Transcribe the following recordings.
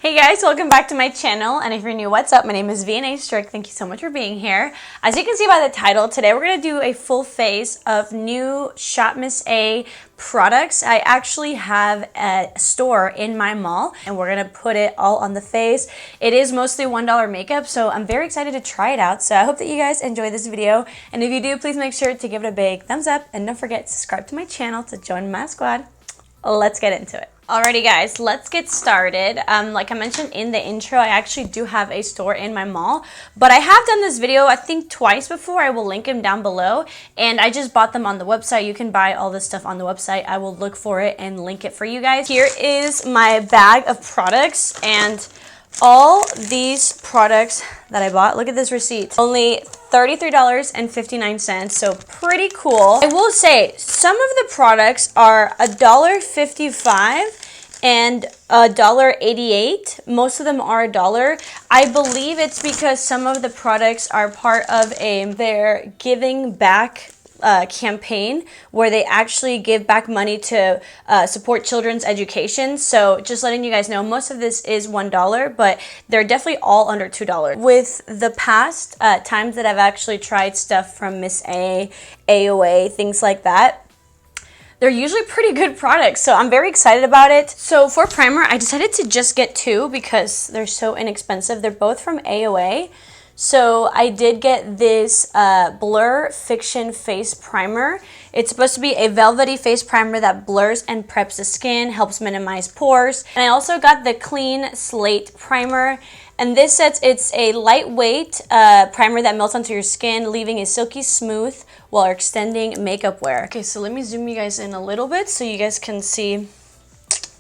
Hey guys, welcome back to my channel, and if you're new, what's up? My name is vianney.strick. Thank you so much for being here. As you can see by the title, today we're going to do a full face of new Shop Miss A products. I actually have a store in my mall, and we're going to put it all on the face. It is mostly $1 makeup, so I'm very excited to try it out. So I hope that you guys enjoy this video, and if you do, please make sure to give it a big thumbs up, and don't forget to subscribe to my channel to join my squad. Let's get into it. Alrighty guys, let's get started. Like I mentioned in the intro, I actually do have a store in my mall, but I have done this video I think twice before. I will link them down below, and I just bought them on the website. You can buy all this stuff on the website. I will look for it and link it for you guys. Here is my bag of products, and all these products that I bought, look at this receipt, only $33.59, so pretty cool. I will say some of the products are $1.55 and $1.88. Most of them are $1. I believe it's because some of the products are part of their giving back campaign where they actually give back money to support children's education. So just letting you guys know, most of this is $1, but they're definitely all under $2. With the past times that I've actually tried stuff from Miss A, AOA, things like that, they're usually pretty good products, so I'm very excited about it. So for primer, I decided to just get two because they're so inexpensive. They're both from AOA. So I did get this Blur-Fection face primer. It's supposed to be a velvety face primer that blurs and preps the skin, helps minimize pores. And I also got the Clean Slate primer. And this says it's a lightweight primer that melts onto your skin, leaving it silky smooth while extending makeup wear. Okay, so let me zoom you guys in a little bit so you guys can see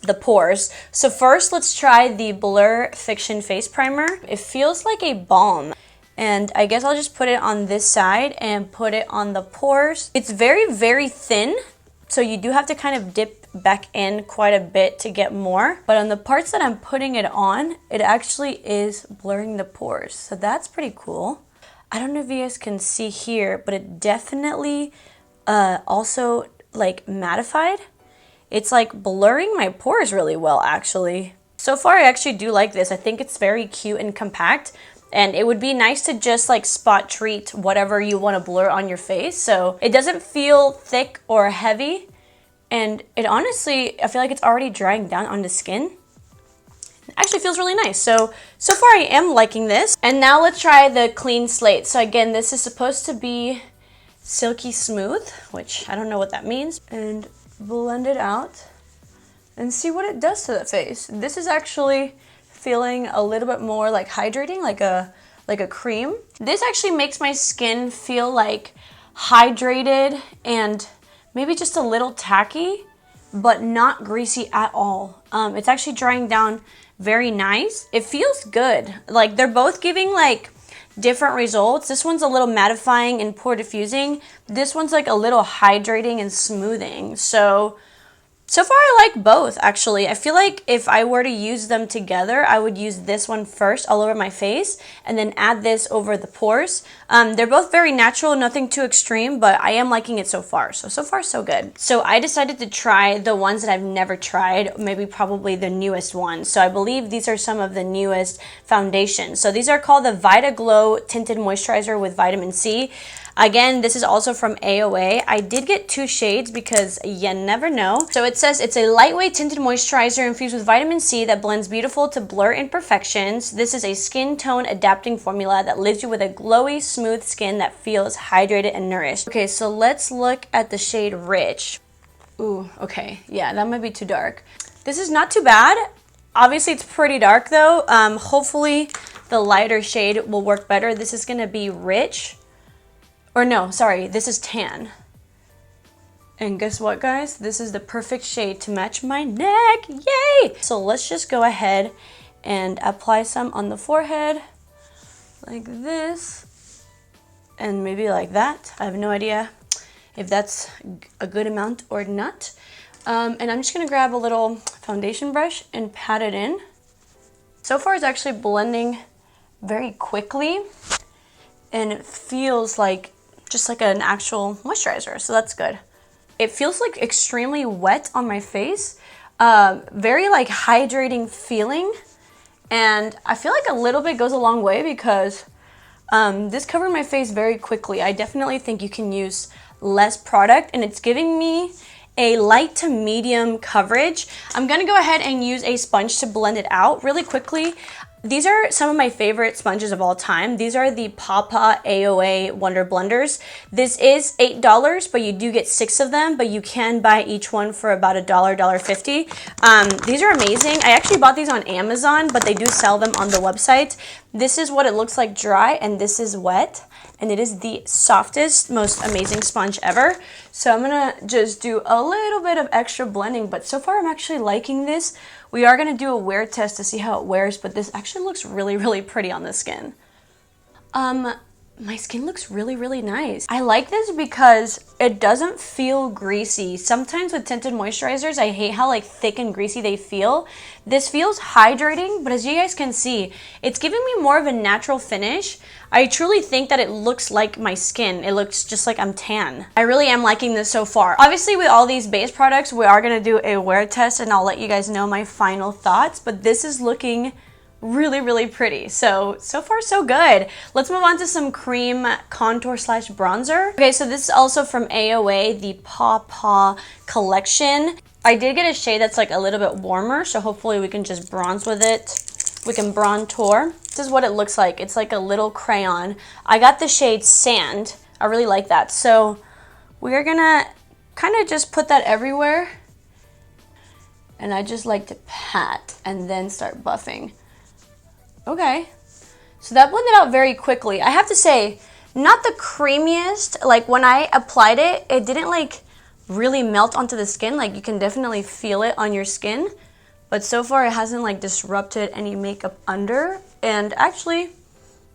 the pores. So first, let's try the Blur-Fection face primer. It feels like a balm. And I guess I'll just put it on this side and put it on the pores. It's very, very thin, so you do have to kind of dip back in quite a bit to get more. But on the parts that I'm putting it on, it actually is blurring the pores. So that's pretty cool. I don't know if you guys can see here, but it definitely also like mattified. It's like blurring my pores really well, actually. So far, I actually do like this. I think it's very cute and compact. And it would be nice to just like spot treat whatever you want to blur on your face. So it doesn't feel thick or heavy. And it honestly, I feel like it's already drying down on the skin. It actually feels really nice. So far I am liking this. And now let's try the Clean Slate. So again, this is supposed to be silky smooth, which I don't know what that means. And blend it out and see what it does to the face. This is actually feeling a little bit more like hydrating, like a cream. This actually makes my skin feel like hydrated and maybe just a little tacky, but not greasy at all. It's actually drying down very nice. It feels good. Like they're both giving like different results. This one's a little mattifying and pore diffusing. This one's like a little hydrating and smoothing. So far I like both, actually. I feel like if I were to use them together, I would use this one first all over my face and then add this over the pores. They're both very natural, nothing too extreme, but I am liking it so far. So far so good. So I decided to try the ones that I've never tried, maybe probably the newest ones. So I believe these are some of the newest foundations. So these are called the Vita Glow Tinted Moisturizer with Vitamin C. Again, this is also from AOA. I did get two shades because you never know. So it says it's a lightweight tinted moisturizer infused with vitamin C that blends beautiful to blur imperfections. This is a skin tone adapting formula that leaves you with a glowy, smooth skin that feels hydrated and nourished. Okay, so let's look at the shade Rich. Ooh, okay. Yeah, that might be too dark. This is not too bad. Obviously, it's pretty dark though. Hopefully, the lighter shade will work better. This is gonna be Rich. Or no, sorry, this is Tan. And guess what, guys? This is the perfect shade to match my neck. Yay! So let's just go ahead and apply some on the forehead like this. And maybe like that. I have no idea if that's a good amount or not. And I'm just gonna grab a little foundation brush and pat it in. So far, it's actually blending very quickly. And it feels like just like an actual moisturizer, so that's good. It feels like extremely wet on my face, very like hydrating feeling, And I feel like a little bit goes a long way because this covered my face very quickly. I definitely think you can use less product, and it's giving me a light to medium coverage. I'm gonna go ahead and use a sponge to blend it out really quickly. These are some of my favorite sponges of all time. These are the Papa AOA Wonder Blenders. This is $8, but you do get 6 of them, but you can buy each one for about $1, $1.50. These are amazing. I actually bought these on Amazon, but they do sell them on the website. This is what it looks like dry, and this is wet. And it is the softest, most amazing sponge ever. So I'm gonna just do a little bit of extra blending, but so far I'm actually liking this. We are gonna do a wear test to see how it wears, but this actually looks really, really pretty on the skin. My skin looks really, really nice. I like this because it doesn't feel greasy. Sometimes with tinted moisturizers, I hate how like thick and greasy they feel. This feels hydrating, but as you guys can see, it's giving me more of a natural finish. I truly think that it looks like my skin. It looks just like I'm tan. I really am liking this so far. Obviously, with all these base products, we are gonna do a wear test and I'll let you guys know my final thoughts, but this is looking really, really pretty. So far so good. Let's move on to some cream contour slash bronzer. Okay, so this is also from AOA, the Paw Paw collection. I did get a shade that's like a little bit warmer, so hopefully we can just bronze with it. We can bronzer. This is what it looks like. It's like a little crayon. I got the shade Sand. I really like that. So we're gonna kind of just put that everywhere. And I just like to pat and then start buffing. Okay, so that blended out very quickly. I have to say, not the creamiest. Like when I applied it, it didn't like really melt onto the skin. Like you can definitely feel it on your skin, but so far it hasn't like disrupted any makeup under. And actually,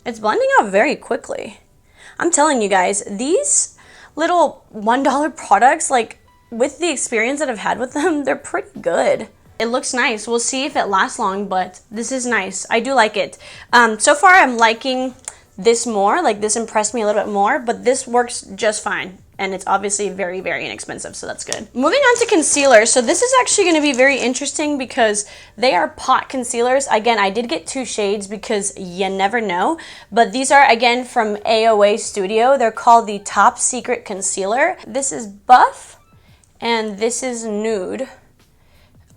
it's blending out very quickly. I'm telling you guys, these little $1 products, like with the experience that I've had with them, they're pretty good. It looks nice. We'll see if it lasts long, but this is nice. I do like it. So far, I'm liking this more. Like this impressed me a little bit more, but this works just fine. And it's obviously very, very inexpensive, so that's good. Moving on to concealer. So this is actually gonna be very interesting because they are pot concealers. Again, I did get 2 shades because you never know. But these are, again, from AOA Studio. They're called the Top Secret Concealer. This is Buff, and this is Nude.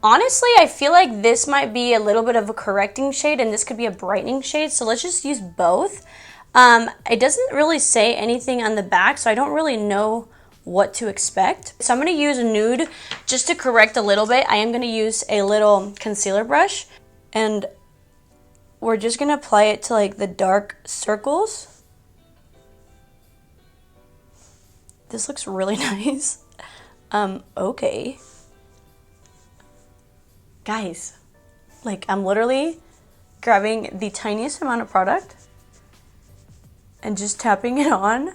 Honestly, I feel like this might be a little bit of a correcting shade and this could be a brightening shade, so let's just use both. It doesn't really say anything on the back, so I don't really know what to expect. So I'm going to use Nude just to correct a little bit. I am going to use a little concealer brush, and we're just going to apply it to like the dark circles. This looks really nice. Okay. Guys, like I'm literally grabbing the tiniest amount of product and just tapping it on,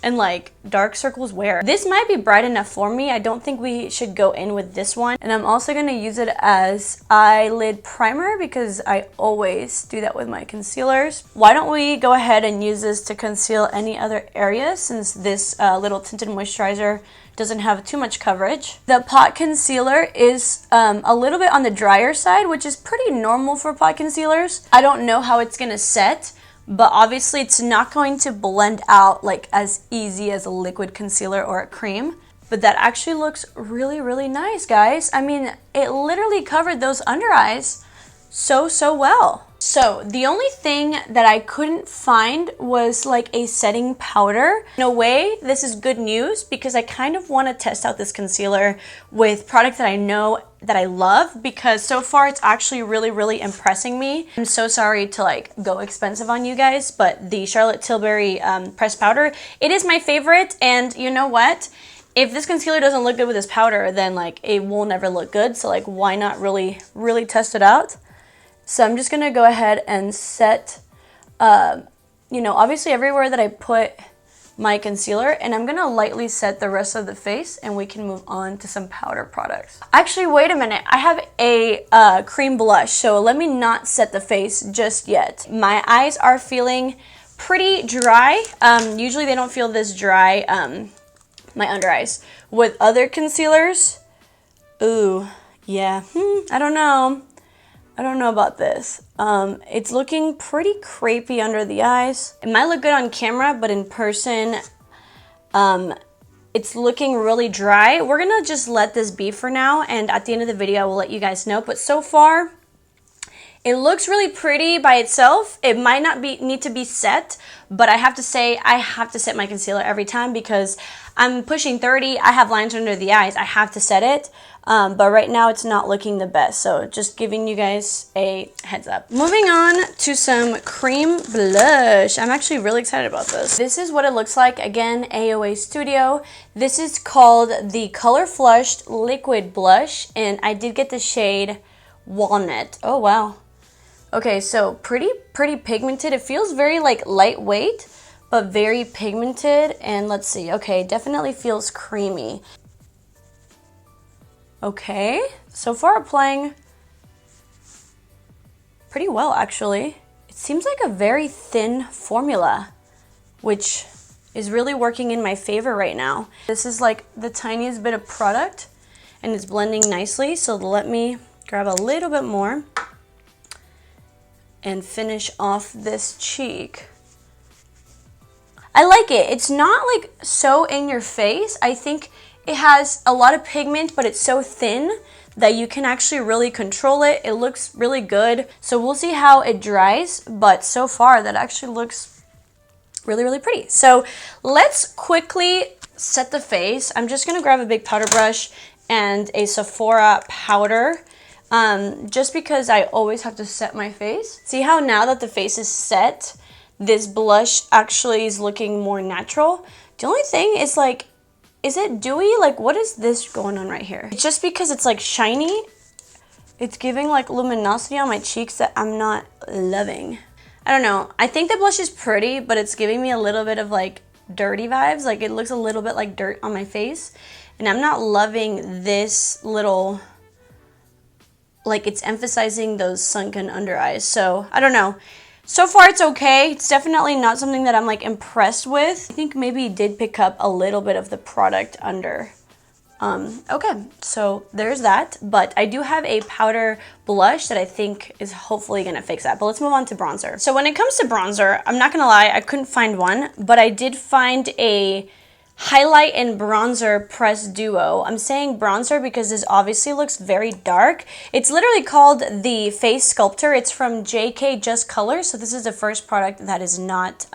and like dark circles where. This might be bright enough for me. I don't think we should go in with this one. And I'm also gonna use it as eyelid primer because I always do that with my concealers. Why don't we go ahead and use this to conceal any other areas since this little tinted moisturizer doesn't have too much coverage. The pot concealer is a little bit on the drier side, which is pretty normal for pot concealers. I don't know how it's gonna set, but obviously it's not going to blend out like as easy as a liquid concealer or a cream. But that actually looks really, really nice, guys. I mean, it literally covered those under eyes so well. So the only thing that I couldn't find was like a setting powder. In a way, this is good news because I kind of want to test out this concealer with products that I know that I love, because so far it's actually really impressing me. I'm so sorry to like go expensive on you guys, but the Charlotte Tilbury pressed powder, it is my favorite. And you know what? If this concealer doesn't look good with this powder, then like it will never look good. So like, why not really test it out? So I'm just gonna go ahead and set, you know, obviously everywhere that I put my concealer, and I'm gonna lightly set the rest of the face, and we can move on to some powder products. Actually, wait a minute, I have a cream blush, so let me not set the face just yet. My eyes are feeling pretty dry. Usually they don't feel this dry, my under eyes. With other concealers, ooh, yeah, I don't know. I don't know about this. It's looking pretty crepey under the eyes. It might look good on camera, but in person, it's looking really dry. We're gonna just let this be for now, and at the end of the video, I will let you guys know. But so far, it looks really pretty by itself. It might not need to be set, but I have to say, I have to set my concealer every time because I'm pushing 30. I have lines under the eyes. I have to set it. But right now it's not looking the best, so just giving you guys a heads up. Moving on to some cream blush. I'm actually really excited about this. This is what it looks like. Again, AOA Studio. This is called the Color Flushed Liquid Blush, and I did get the shade Walnut. Oh wow. Okay, so pretty pigmented. It feels very like lightweight, but very pigmented. And let's see. Okay, definitely feels creamy. Okay, so far applying pretty well actually. It seems like a very thin formula, which is really working in my favor right now. This is like the tiniest bit of product and it's blending nicely, so let me grab a little bit more and finish off this cheek. I like it. It's not like so in your face. I think it has a lot of pigment, but it's so thin that you can actually really control it. It looks really good. So we'll see how it dries, but so far that actually looks really pretty. So let's quickly set the face. I'm just gonna grab a big powder brush and a Sephora powder. Just because I always have to set my face. See how now that the face is set, this blush actually is looking more natural. The only thing is like, is it dewy? Like, what is this going on right here? It's just because it's like shiny, it's giving like luminosity on my cheeks that I'm not loving. I don't know. I think the blush is pretty, but it's giving me a little bit of like dirty vibes. Like it looks a little bit like dirt on my face. And I'm not loving this little, like it's emphasizing those sunken under eyes. So I don't know. So far it's okay. It's definitely not something that I'm like impressed with. I think maybe it did pick up a little bit of the product under. Okay, so there's that. But I do have a powder blush that I think is hopefully gonna fix that. But let's move on to bronzer. So when it comes to bronzer, I'm not gonna lie, I couldn't find one, but I did find a highlight and bronzer press duo. I'm saying bronzer because this obviously looks very dark. It's literally called the Face Sculptor. It's from JK Just Color, so this is the first product that is not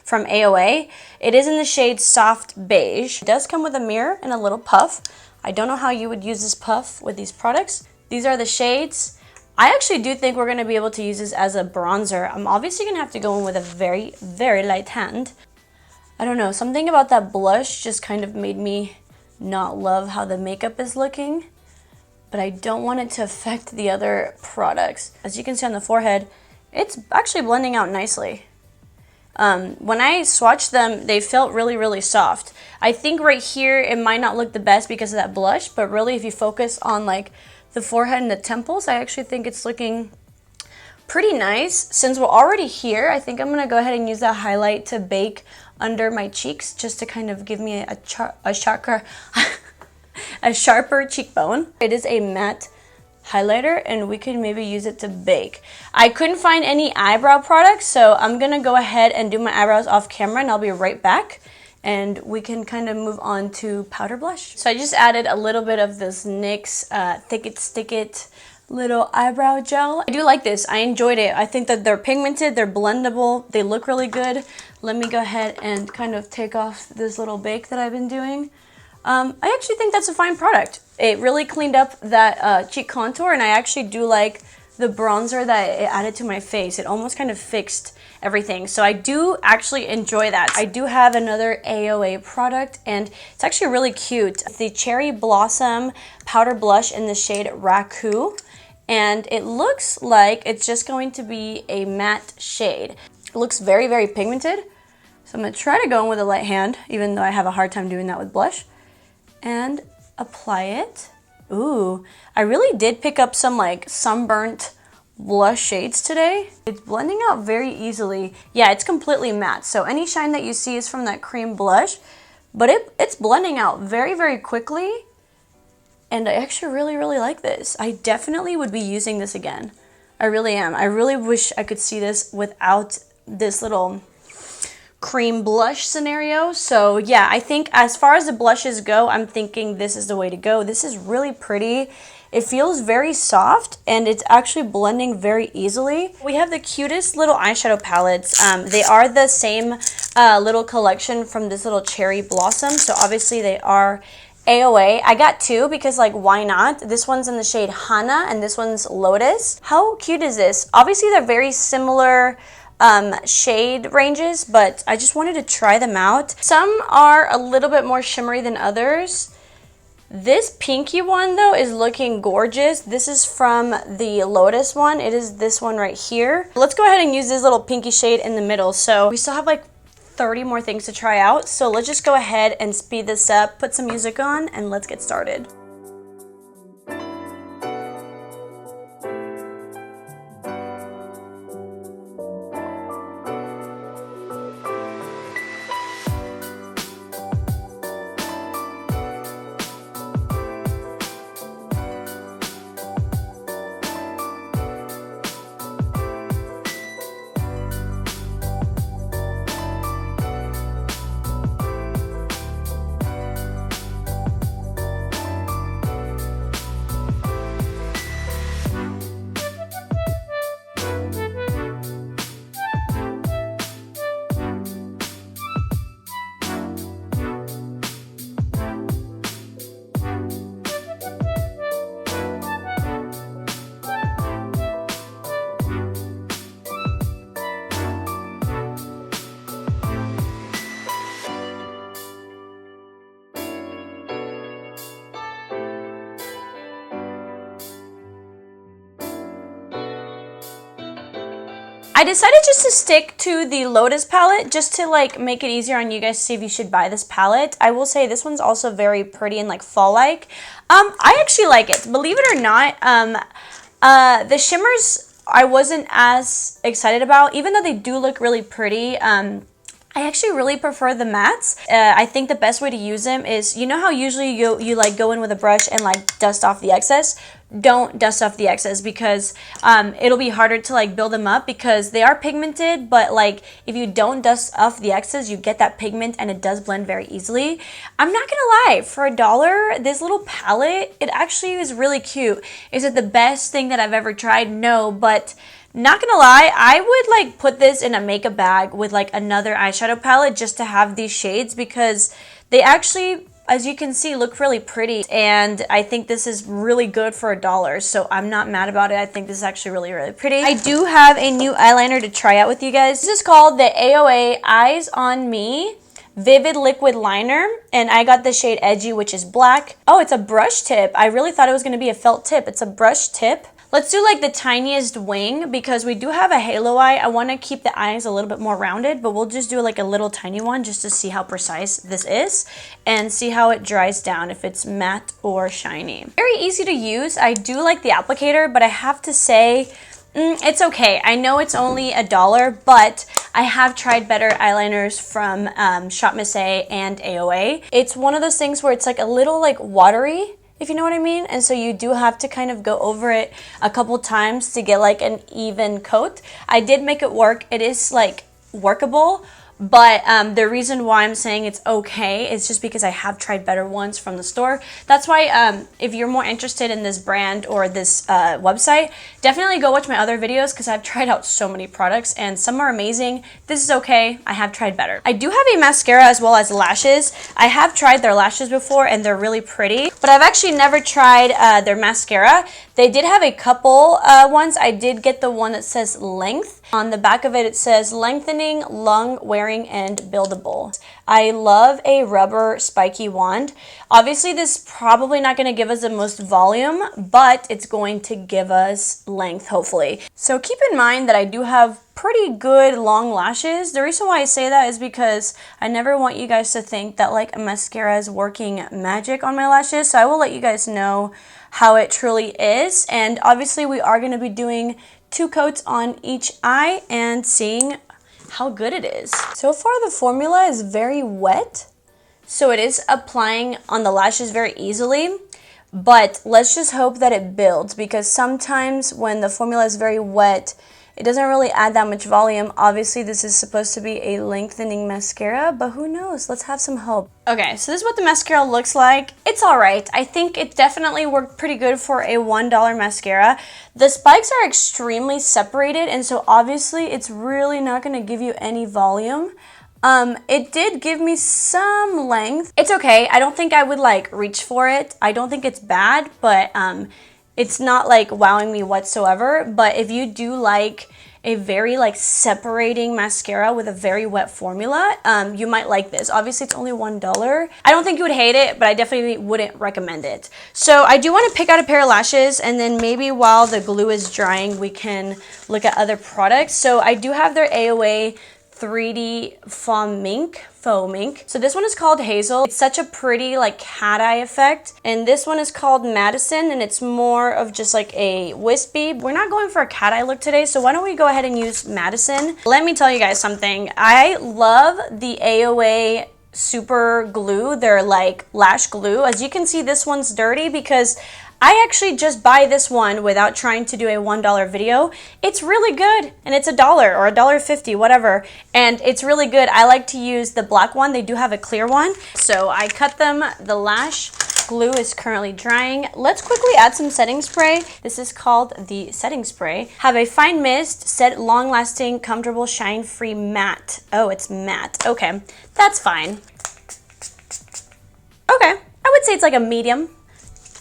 from AOA. It is in the shade Soft Beige. It does come with a mirror and a little puff. I don't know how you would use this puff with these products. These are the shades. I actually do think we're going to be able to use this as a bronzer. I'm obviously going to have to go in with a very light hand. I don't know, something about that blush just kind of made me not love how the makeup is looking, but I don't want it to affect the other products. As you can see on the forehead, it's actually blending out nicely. When I swatched them, they felt really soft. I think right here it might not look the best because of that blush, but really if you focus on like the forehead and the temples, I actually think it's looking pretty nice. Since we're already here, I think I'm gonna go ahead and use that highlight to bake under my cheeks just to kind of give me a sharper cheekbone. It is a matte highlighter and we can maybe use it to bake. I couldn't find any eyebrow products, so I'm gonna go ahead and do my eyebrows off camera and I'll be right back and we can kind of move on to powder blush. So I just added a little bit of this NYX Thick It Stick It little eyebrow gel. I do like this. I enjoyed it. I think that they're pigmented, they're blendable, they look really good. Let me go ahead and kind of take off this little bake that I've been doing. I actually think that's a fine product. It really cleaned up that cheek contour, and I actually do like the bronzer that it added to my face. It almost kind of fixed everything. So I do actually enjoy that. I do have another AOA product and it's actually really cute. It's the Cherry Blossom Powder Blush in the shade Raku. And it looks like it's just going to be a matte shade. It looks very pigmented. So I'm gonna try to go in with a light hand, even though I have a hard time doing that with blush. And apply it. Ooh, I really did pick up some like sunburnt blush shades today. It's blending out very easily. Yeah, it's completely matte. So any shine that you see is from that cream blush, but it's blending out very quickly. And I actually really like this. I definitely would be using this again. I really am. I really wish I could see this without this little cream blush scenario. So yeah, I think as far as the blushes go, I'm thinking this is the way to go. This is really pretty. It feels very soft and it's actually blending very easily. We have the cutest little eyeshadow palettes. They are the same little collection from this little cherry blossom. So obviously they are AOA. I got two because like why not? This one's in the shade Hana and this one's Lotus. How cute is this? Obviously they're very similar shade ranges, but I just wanted to try them out. Some are a little bit more shimmery than others. This pinky one though is looking gorgeous. This is from the Lotus one. It is this one right here. Let's go ahead and use this little pinky shade in the middle. So we still have like 30 more things to try out. So let's just go ahead and speed this up, put some music on, and let's get started. I decided just to stick to the Lotus palette just to like make it easier on you guys to see if you should buy this palette. I will say this one's also very pretty and like fall-like. I actually like it. Believe it or not, the shimmers I wasn't as excited about, even though they do look really pretty. I actually really prefer the mattes. I think the best way to use them is, you know how usually you like go in with a brush and like dust off the excess? Don't dust off the excess because it'll be harder to like build them up because they are pigmented, but like if you don't dust off the excess, you get that pigment and it does blend very easily. I'm not gonna lie, for $1, this little palette, it actually is really cute. Is it the best thing that I've ever tried? No, but not gonna lie, I would like put this in a makeup bag with like another eyeshadow palette just to have these shades because they actually, as you can see, look really pretty, and I think this is really good for $1, so I'm not mad about it. I think this is actually really, really pretty. I do have a new eyeliner to try out with you guys. This is called the AOA Eyes on Me Vivid Liquid Liner, and I got the shade Edgy, which is black. Oh, it's a brush tip. I really thought it was going to be a felt tip. It's a brush tip. Let's do like the tiniest wing because we do have a halo eye. I want to keep the eyes a little bit more rounded, but we'll just do like a little tiny one just to see how precise this is and see how it dries down, if it's matte or shiny. Very easy to use. I do like the applicator, but I have to say, it's okay. I know it's only $1, but I have tried better eyeliners from Shop Miss A and AOA. It's one of those things where it's like a little like watery, if you know what I mean, and so you do have to kind of go over it a couple times to get like an even coat. I did make it work. It is like workable, but the reason why I'm saying it's okay is just because I have tried better ones from the store. That's why if you're more interested in this brand or this website, definitely go watch my other videos because I've tried out so many products and some are amazing. This is okay. I have tried better. I do have a mascara as well as lashes. I have tried their lashes before and they're really pretty, but I've actually never tried their mascara. They did have a couple ones. I did get the one that says length. On the back of it, it says lengthening, long wearing, and buildable. I love a rubber spiky wand. Obviously, this is probably not going to give us the most volume, but it's going to give us length, hopefully. So keep in mind that I do have pretty good long lashes. The reason why I say that is because I never want you guys to think that like a mascara is working magic on my lashes. So I will let you guys know how it truly is. And obviously, we are going to be doing 2 coats on each eye and seeing how good it is. So far the formula is very wet, so it is applying on the lashes very easily, but let's just hope that it builds, because sometimes when the formula is very wet, it doesn't really add that much volume. Obviously, this is supposed to be a lengthening mascara, but who knows? Let's have some hope. Okay, so this is what the mascara looks like. It's all right. I think it definitely worked pretty good for a $1 mascara. The spikes are extremely separated, and so obviously it's really not going to give you any volume. It did give me some length. It's okay. I don't think I would like reach for it. I don't think it's bad, but it's not like wowing me whatsoever. But if you do like a very like separating mascara with a very wet formula, you might like this. Obviously it's only $1. I don't think you would hate it, but I definitely wouldn't recommend it. So I do want to pick out a pair of lashes, and then maybe while the glue is drying, we can look at other products. So I do have their AOA 3D Faux Mink. So this one is called Hazel. It's such a pretty like cat eye effect. And this one is called Madison, and it's more of just like a wispy. We're not going for a cat eye look today, so why don't we go ahead and use Madison. Let me tell you guys something. I love the AOA super glue, their like lash glue. As you can see, this one's dirty because I actually just buy this one without trying to do a $1 video. It's really good, and it's $1 or $1.50, whatever, and it's really good. I like to use the black one. They do have a clear one, so I cut them. The lash glue is currently drying. Let's quickly add some setting spray. This is called the setting spray. Have a fine mist, set long-lasting, comfortable, shine-free matte. Oh, it's matte. Okay, that's fine. Okay, I would say it's like a medium.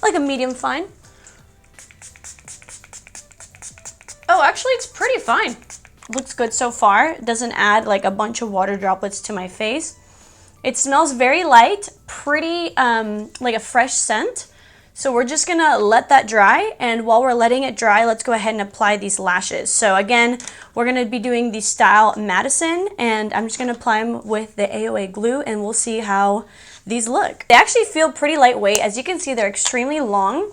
Like a medium fine. Oh, actually it's pretty fine. Looks good so far. Doesn't add like a bunch of water droplets to my face. It smells very light, pretty like a fresh scent. So we're just gonna let that dry, and while we're letting it dry, let's go ahead and apply these lashes. So again, we're gonna be doing the style Madison, and I'm just gonna apply them with the AOA glue, and we'll see how these look. They actually feel pretty lightweight. As you can see, they're extremely long.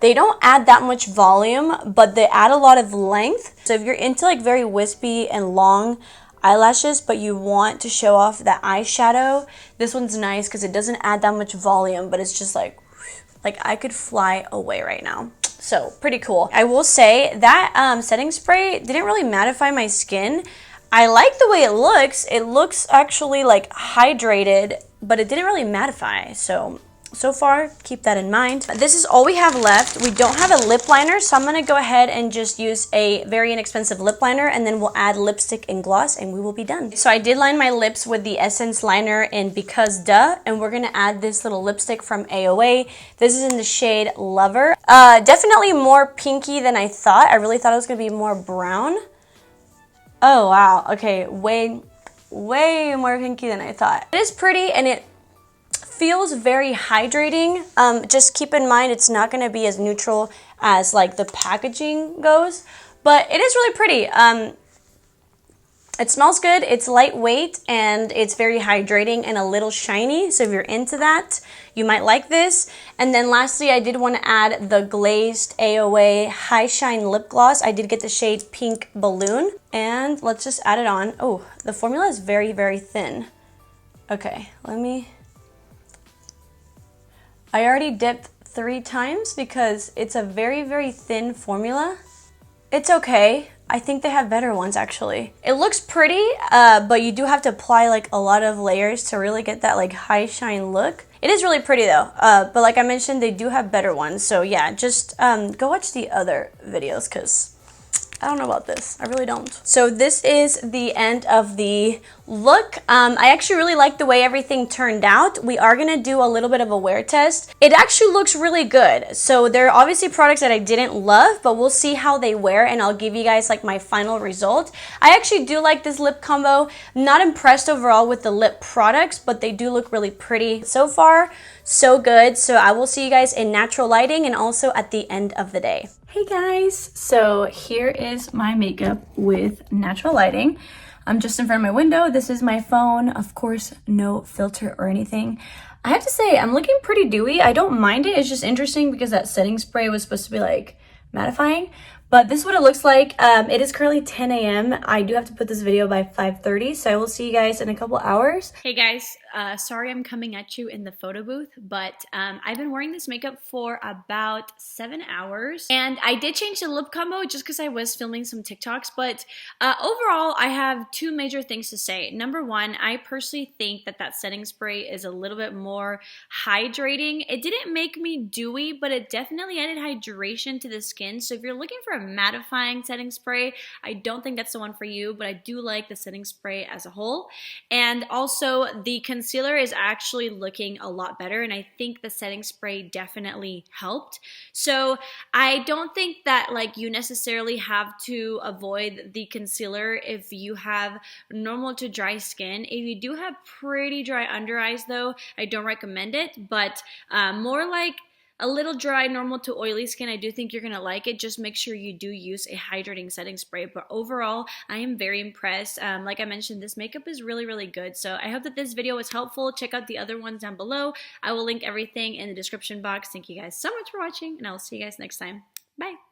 They don't add that much volume, but they add a lot of length. So if you're into like very wispy and long eyelashes, but you want to show off that eyeshadow, this one's nice because it doesn't add that much volume, but it's just like I could fly away right now. So pretty cool. I will say that setting spray didn't really mattify my skin. I like the way it looks. It looks actually like hydrated, but it didn't really mattify. So far, keep that in mind. This is all we have left. We don't have a lip liner, so I'm gonna go ahead and just use a very inexpensive lip liner, and then we'll add lipstick and gloss, and we will be done. So I did line my lips with the Essence liner in Because Duh, and we're gonna add this little lipstick from AOA. This is in the shade Lover. Definitely more pinky than I thought. I really thought it was gonna be more brown. Oh wow, okay, way more pinky than I thought. It is pretty, and it feels very hydrating. Just keep in mind it's not going to be as neutral as like the packaging goes, but it is really pretty. It smells good, it's lightweight, and it's very hydrating and a little shiny, so if you're into that, you might like this. And then lastly, I did want to add the glazed AOA High Shine Lip Gloss. I did get the shade Pink Balloon, and let's just add it on. Oh, the formula is very, very thin. Okay, I already dipped 3 times because it's a very, very thin formula. It's okay. I think they have better ones actually. It looks pretty, but you do have to apply like a lot of layers to really get that like high shine look. It is really pretty though, but like I mentioned, they do have better ones. So yeah, just go watch the other videos because I don't know about this. I really don't. So this is the end of the look. I actually really like the way everything turned out. We are gonna do a little bit of a wear test. It actually looks really good. So there are obviously products that I didn't love, but we'll see how they wear, and I'll give you guys like my final result. I actually do like this lip combo. Not impressed overall with the lip products, but they do look really pretty. So far, so good. So I will see you guys in natural lighting and also at the end of the day. Hey guys, so here is my makeup with natural lighting. I'm just in front of my window. This is my phone, of course, no filter or anything. I have to say, I'm looking pretty dewy. I don't mind it. It's just interesting because that setting spray was supposed to be like mattifying, But this is what it looks like. It is currently 10 a.m. I do have to put this video by 5:30, so I will see you guys in a couple hours. Hey guys, sorry I'm coming at you in the photo booth, but I've been wearing this makeup for about 7 hours, and I did change the lip combo just because I was filming some TikToks, but overall, I have two major things to say. Number one, I personally think that setting spray is a little bit more hydrating. It didn't make me dewy, but it definitely added hydration to the skin, so if you're looking for a mattifying setting spray, I don't think that's the one for you, but I do like the setting spray as a whole. And also the concealer is actually looking a lot better, and I think the setting spray definitely helped. So I don't think that like you necessarily have to avoid the concealer if you have normal to dry skin. If you do have pretty dry under eyes though, I don't recommend it, but more like a little dry, normal to oily skin, I do think you're gonna like it. Just make sure you do use a hydrating setting spray. But overall, I am very impressed. Like I mentioned, this makeup is really, really good. So I hope that this video was helpful. Check out the other ones down below. I will link everything in the description box. Thank you guys so much for watching, and I will see you guys next time. Bye.